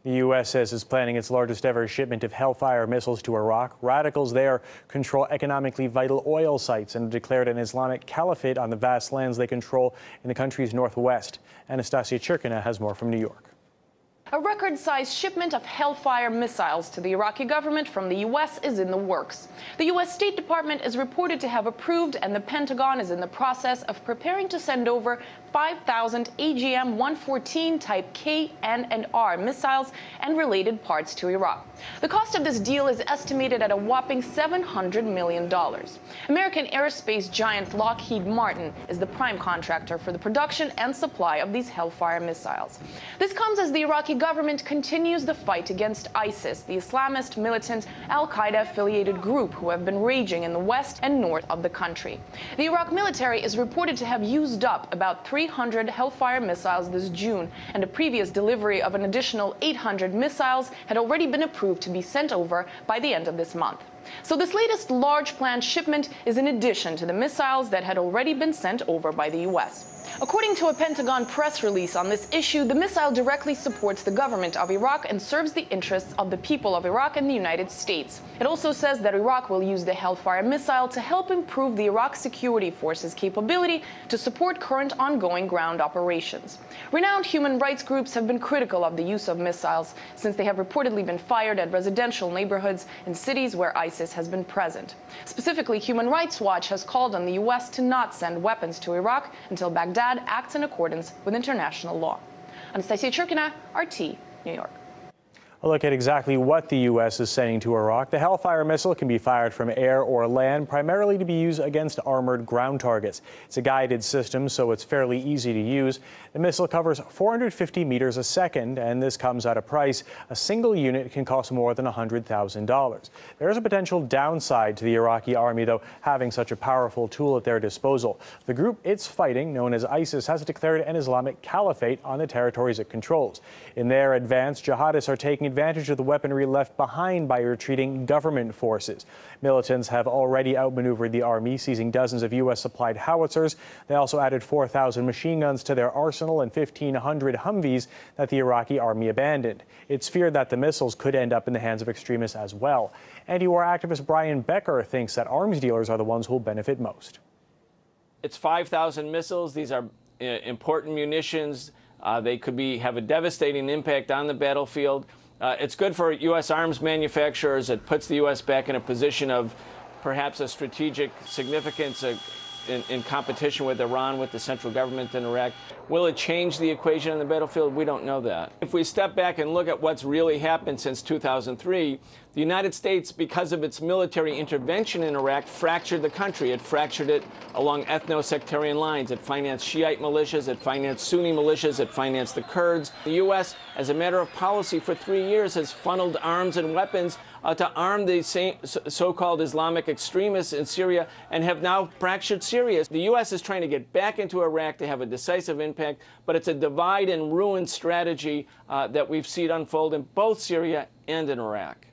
The U.S. says it's planning its largest ever shipment of Hellfire missiles to Iraq. Radicals there control economically vital oil sites and declared an Islamic caliphate on the vast lands they control in the country's northwest. Anastasia Churkina has more from New York. A record-sized shipment of Hellfire missiles to the Iraqi government from the U.S. is in the works. The U.S. State Department is reported to have approved, and the Pentagon is in the process of preparing to send over 5,000 AGM-114 type K, N, and R missiles and related parts to Iraq. The cost of this deal is estimated at a whopping $700 million. American aerospace giant Lockheed Martin is the prime contractor for the production and supply of these Hellfire missiles. This comes as the Iraqi government continues the fight against ISIS, the Islamist militant al-Qaeda-affiliated group who have been raging in the west and north of the country. The Iraq military is reported to have used up about 300 Hellfire missiles this June, and a previous delivery of an additional 800 missiles had already been approved to be sent over by the end of this month. So this latest large planned shipment is in addition to the missiles that had already been sent over by the U.S. According to a Pentagon press release on this issue, the missile directly supports the government of Iraq and serves the interests of the people of Iraq and the United States. It also says that Iraq will use the Hellfire missile to help improve the Iraq Security Forces' capability to support current ongoing ground operations. Renowned human rights groups have been critical of the use of missiles, since they have reportedly been fired at residential neighborhoods in cities where ISIS has been present. Specifically, Human Rights Watch has called on the U.S. to not send weapons to Iraq until Baghdad acts in accordance with international law. Anastasia Churkina, RT, New York. A look at exactly what the U.S. is sending to Iraq. The Hellfire missile can be fired from air or land, primarily to be used against armored ground targets. It's a guided system, so it's fairly easy to use. The missile covers 450 meters a second, and this comes at a price. A single unit can cost more than $100,000. There is a potential downside to the Iraqi army, though, having such a powerful tool at their disposal. The group it's fighting, known as ISIS, has declared an Islamic caliphate on the territories it controls. In their advance, jihadists are taking advantage of the weaponry left behind by retreating government forces. Militants have already outmaneuvered the army, seizing dozens of U.S.-supplied howitzers. They also added 4,000 machine guns to their arsenal and 1,500 Humvees that the Iraqi army abandoned. It's feared that the missiles could end up in the hands of extremists as well. Anti-war activist Brian Becker thinks that arms dealers are the ones who will benefit most. It's 5,000 missiles. These are important munitions. They could have a devastating impact on the battlefield. It's good for U.S. arms manufacturers. It puts the U.S. back in a position of perhaps a strategic significance in competition with Iran, with the central government in Iraq. Will it change the equation on the battlefield? We don't know that. If we step back and look at what's really happened since 2003, the United States, because of its military intervention in Iraq, fractured the country. It fractured it along ethno-sectarian lines. It financed Shiite militias. It financed Sunni militias. It financed the Kurds. The U.S., as a matter of policy for 3 years, has funneled arms and weapons to arm the so-called Islamic extremists in Syria, and have now fractured Syria. The U.S. is trying to get back into Iraq to have a decisive impact, but it's a divide and ruin strategy that we've seen unfold in both Syria and in Iraq.